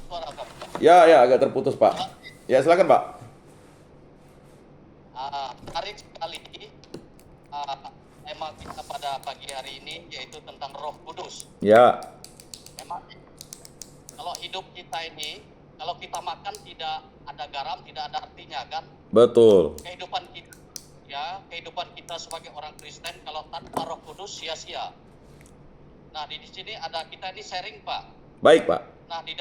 suara Pak. Ya, agak terputus, Pak. Ya, silakan, Pak. Menarik sekali tema kita pada pagi hari ini, yaitu tentang Roh Kudus. Ya, Memang kalau hidup kita ini, kalau kita makan tidak ada garam, tidak ada artinya kan? betul. Kehidupan kita sebagai orang Kristen kalau tanpa Roh Kudus sia-sia. Nah, di sini kita ini sharing, Pak. Baik, Pak. Nah, di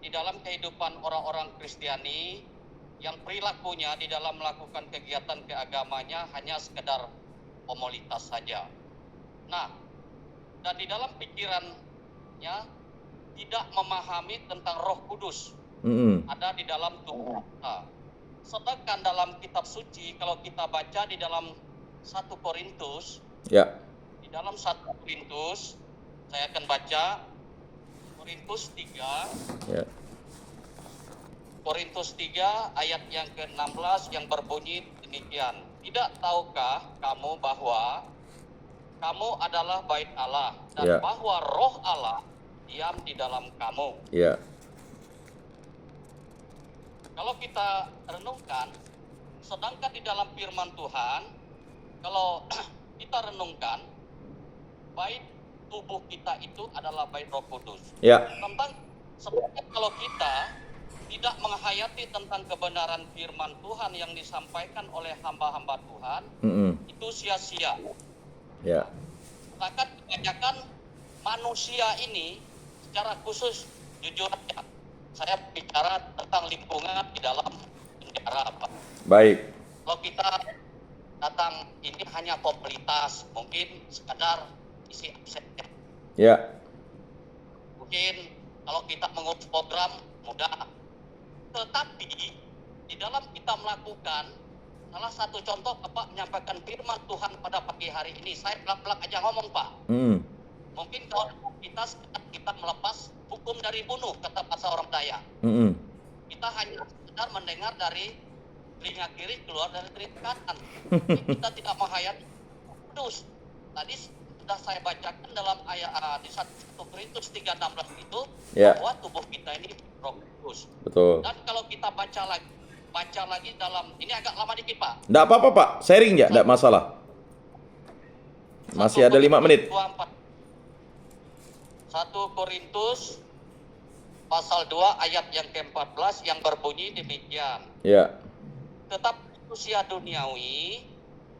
dalam kehidupan orang-orang Kristiani yang perilakunya di dalam melakukan kegiatan keagamanya hanya sekedar formalitas saja. Nah, dan di dalam pikirannya tidak memahami tentang Roh Kudus ada di dalam tubuh kita. Sedangkan dalam kitab suci kalau kita baca di dalam 1 Korintus, Ya, di dalam 1 Korintus saya akan baca Korintus 3. ya, Korintus 3 ayat yang ke-16 yang berbunyi demikian. Tidak tahukah kamu bahwa kamu adalah bait Allah dan bahwa Roh Allah diam di dalam kamu. ya, Kalau kita renungkan, sedangkan di dalam firman Tuhan, kalau kita renungkan, bait tubuh kita itu adalah bait Roh Kudus. ya, Sebenarnya kalau kita tidak menghayati tentang kebenaran firman Tuhan yang disampaikan oleh hamba-hamba Tuhan, itu sia-sia. ya, Bahkan kebanyakan manusia ini, secara khusus jujur aja, saya bicara tentang lingkungan di dalam penjara, Pak. baik. Kalau kita datang ini hanya komunitas, mungkin sekadar isi absen. Ya, Mungkin kalau kita mengurus program mudah. Tetapi di dalam kita melakukan salah satu contoh Bapak menyampaikan firman Tuhan pada pagi hari ini, saya belak-belak aja ngomong, Pak. Mungkin kalau kita melepas hukum dari bunuh, kata bahasa orang Dayak. Kita hanya sekedar mendengar dari telinga kiri keluar dari telinga kanan. Kita tidak menghayati Kudus. Tadi sudah saya bacakan dalam ayat di 1 Korintus 3:16 itu, bahwa tubuh kita ini Roh Kudus. Betul. Dan kalau kita baca lagi dalam, ini agak lama dikit, Pak. Nggak apa-apa, Pak. Sharing ya, nggak masalah. Masih ada 5 menit. 1 Korintus pasal 2 ayat yang ke-14 yang berbunyi demikian. Ya. Tetapi manusia duniawi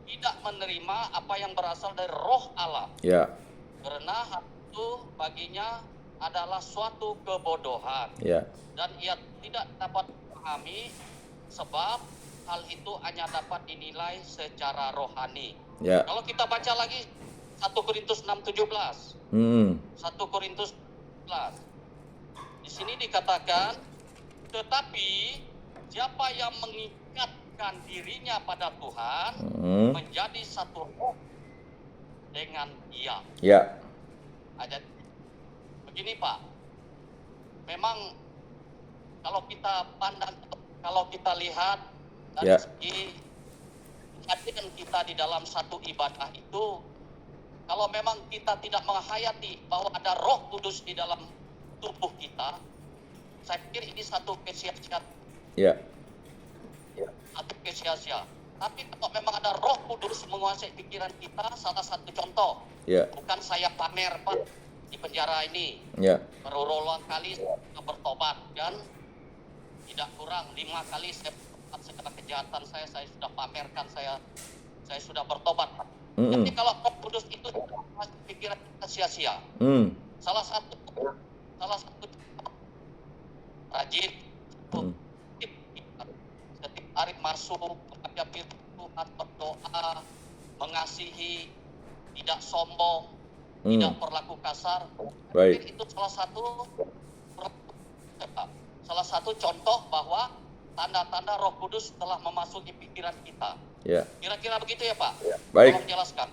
tidak menerima apa yang berasal dari Roh Allah. Ya. Karena hal itu baginya adalah suatu kebodohan. Ya. Dan ia tidak dapat memahami sebab hal itu hanya dapat dinilai secara rohani. Ya. Kalau kita baca lagi 1 Korintus 6:17. 1 Korintus 11. Di sini dikatakan, tetapi siapa yang mengikatkan dirinya pada Tuhan menjadi satu roh dengan Dia. Ya. Ada begini, Pak. Memang kalau kita pandang, kalau kita lihat dari segi kehadiran kita di dalam satu ibadah itu, kalau memang kita tidak menghayati bahwa ada Roh Kudus di dalam tubuh kita, saya pikir ini satu kesia-siaan. Ya. Satu kesia-siaan. Tapi kalau memang ada Roh Kudus menguasai pikiran kita, salah satu contoh, bukan saya pamer, Pak, di penjara ini. Berulang kali saya bertobat dan tidak kurang 5 kali saya bertobat segala kejahatan saya sudah pamerkan, saya sudah bertobat, Pak. Jadi kalau Roh Kudus itu pikiran kita sia-sia. Salah satu rajin setiap hari masuk membaca firman Tuhan, berdoa, mengasihi, tidak sombong, tidak berlaku kasar. Baik. Itu salah satu contoh bahwa tanda-tanda Roh Kudus telah memasuki pikiran kita. Ya. Kira-kira begitu ya, Pak? Baik. Tolong jelaskan.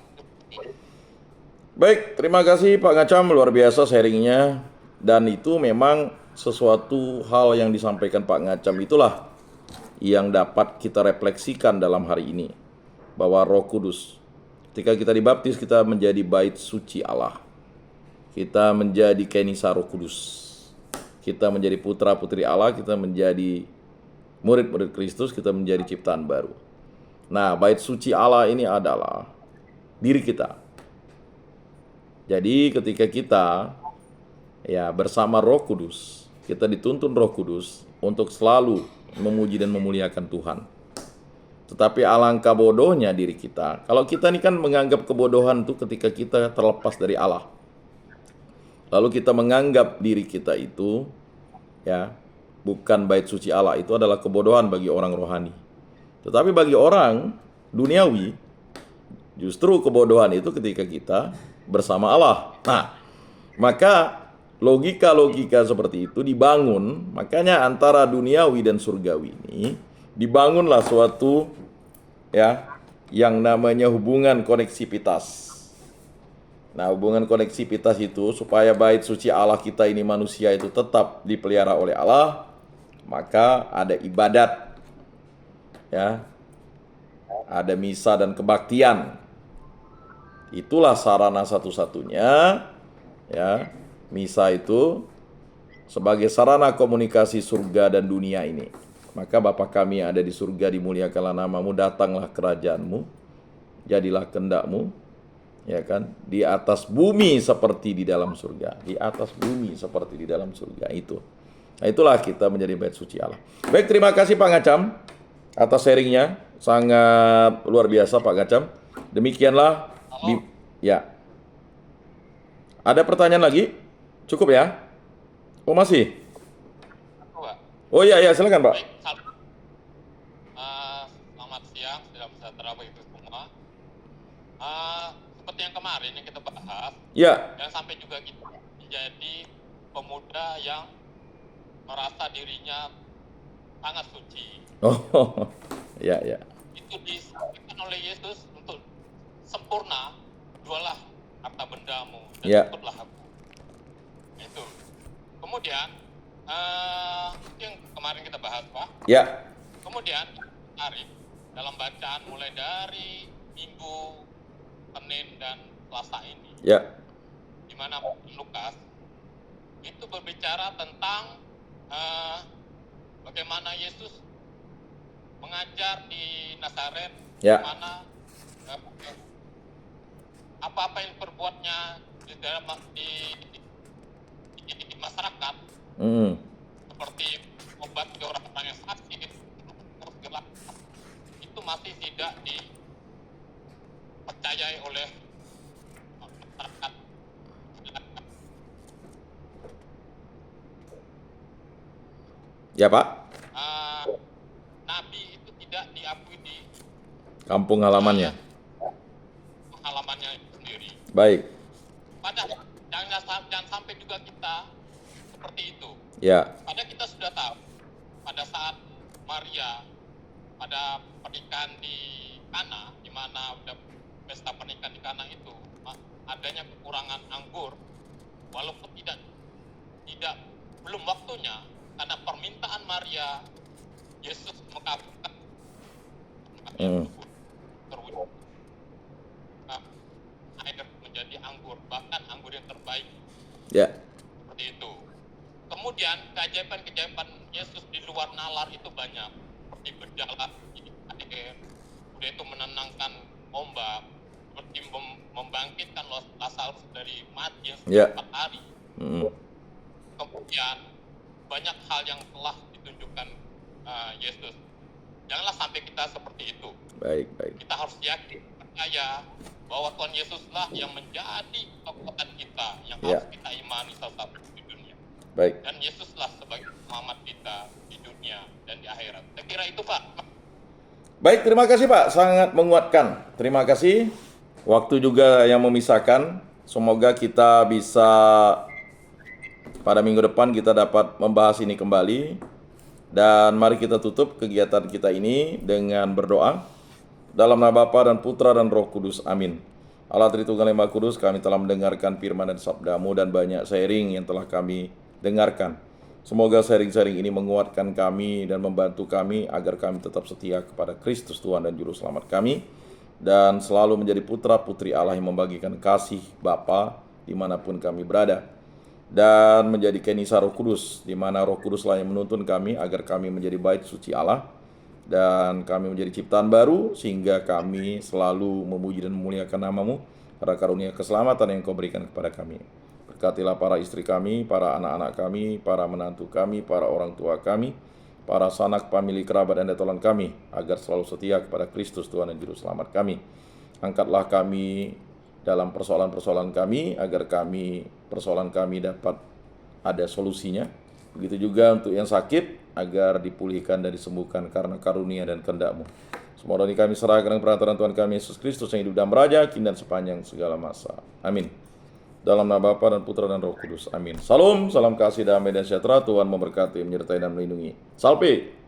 Baik, terima kasih Pak Ngacam, luar biasa sharingnya. Dan itu memang sesuatu hal yang disampaikan Pak Ngacam itulah yang dapat kita refleksikan dalam hari ini. Bahwa Roh Kudus, ketika kita dibaptis, kita menjadi bait suci Allah. Kita menjadi kenisa Roh Kudus. Kita menjadi putra-putri Allah, kita menjadi murid-murid Kristus, kita menjadi ciptaan baru. Nah, bait suci Allah ini adalah diri kita. Jadi ketika kita bersama Roh Kudus, kita dituntun Roh Kudus untuk selalu memuji dan memuliakan Tuhan. Tetapi alangkah bodohnya diri kita. Kalau kita ini kan menganggap kebodohan itu ketika kita terlepas dari Allah. Lalu kita menganggap diri kita itu bukan bait suci Allah, itu adalah kebodohan bagi orang rohani. Tetapi bagi orang duniawi, justru kebodohan itu ketika kita bersama Allah. Nah, maka logika-logika seperti itu dibangun. Makanya antara duniawi dan surgawi ini dibangunlah suatu yang namanya hubungan koneksivitas. Nah, hubungan koneksivitas itu supaya bait suci Allah kita ini manusia itu tetap dipelihara oleh Allah, maka ada ibadat, ada misa dan kebaktian. Itulah sarana satu-satunya, misa itu sebagai sarana komunikasi surga dan dunia ini. Maka Bapa kami yang ada di surga, dimuliakanlah namamu, datanglah kerajaanmu, jadilah kehendakmu, di atas bumi seperti di dalam surga. Di atas bumi seperti di dalam surga itu. Nah, itulah kita menjadi bait suci Allah. Baik, terima kasih Pak Ngacam atas sharingnya. Sangat luar biasa Pak Ngacam. Demikianlah. Ada pertanyaan lagi? Cukup ya? Oh, masih? Oh iya, silakan Pak. Baik, selamat siang, saudara sejahtera bagi itu semua. Seperti yang kemarin yang kita bahas, dan sampai juga kita menjadi pemuda yang merasa dirinya sangat suci. Oh, iya. Itu disampaikan oleh Yesus untuk sempurna, jualah harta bendamu dan ikutlah aku. Itu. Kemudian yang kemarin kita bahas, Pak. Kemudian tarik dalam bacaan mulai dari Minggu, Senin dan Selasa ini. Di mana Lukas itu berbicara tentang bagaimana Yesus mengajar di Nazaret, di mana apa-apa yang perbuatnya di dalam di masyarakat, seperti obat ke orang-orang yang sakit, itu masih tidak dipercayai oleh masyarakat. Ya Pak. Nabi itu tidak diakui di kampung halamannya. Halamannya sendiri. Baik. Padahal jangan sampai juga kita seperti itu. Padahal kita sudah tahu pada saat Maria pada pernikahan di Kana, di mana udah pesta pernikahan di Kana itu adanya kekurangan anggur, walaupun tidak belum waktunya, karena permintaan Maria, Yesus mengabulkan terwujud air menjadi anggur, bahkan anggur yang terbaik. Seperti itu. Kemudian keajaiban-keajaiban Yesus di luar nalar itu banyak, seperti berjalan di air, udah itu menenangkan ombak, seperti membangkitkan Lazarus dari mati yang sudah 4 hari. Kemudian banyak hal yang telah ditunjukkan Yesus. Janganlah sampai kita seperti itu. Baik. Kita harus yakin, percaya bahwa Tuhan Yesuslah yang menjadi kekuatan kita, yang harus kita imani satu-satu di dunia. Baik. Dan Yesuslah sebagai selamat kita di dunia dan di akhirat. Saya kira itu, Pak. Baik, terima kasih Pak. Sangat menguatkan. Terima kasih. Waktu juga yang memisahkan. Semoga kita bisa pada minggu depan kita dapat membahas ini kembali. Dan mari kita tutup kegiatan kita ini dengan berdoa. Dalam nama Bapa dan Putra dan Roh Kudus. Amin. Allah Tritunggal yang Maha Kudus, kami telah mendengarkan firman dan sabda-Mu dan banyak sharing yang telah kami dengarkan. Semoga sharing-sharing ini menguatkan kami dan membantu kami agar kami tetap setia kepada Kristus Tuhan dan Juru Selamat kami. Dan selalu menjadi putra-putri Allah yang membagikan kasih Bapa dimanapun kami berada. dan menjadi kenisa Roh Kudus, di mana Roh Kuduslah yang menuntun kami agar kami menjadi bait suci Allah dan kami menjadi ciptaan baru, sehingga kami selalu memuji dan memuliakan nama-Mu karena karunia keselamatan yang Kau berikan kepada kami. Berkatilah para istri kami, para anak-anak kami, para menantu kami, para orang tua kami, para sanak, famili, kerabat, dan detolan kami, agar selalu setia kepada Kristus Tuhan dan Juru Selamat kami. Angkatlah kami dalam persoalan-persoalan kami, agar persoalan kami dapat ada solusinya. Begitu juga untuk yang sakit, agar dipulihkan dan disembuhkan karena karunia dan kehendak-Mu. Semua doa ini kami serahkan dengan perantaraan Tuhan kami Yesus Kristus yang hidup dan meraja, kini dan sepanjang segala masa. Amin. Dalam nama Bapa dan Putra dan Roh Kudus. Amin. Salam, salam kasih, damai dan sejahtera. Tuhan memberkati, menyertai dan melindungi. Salve.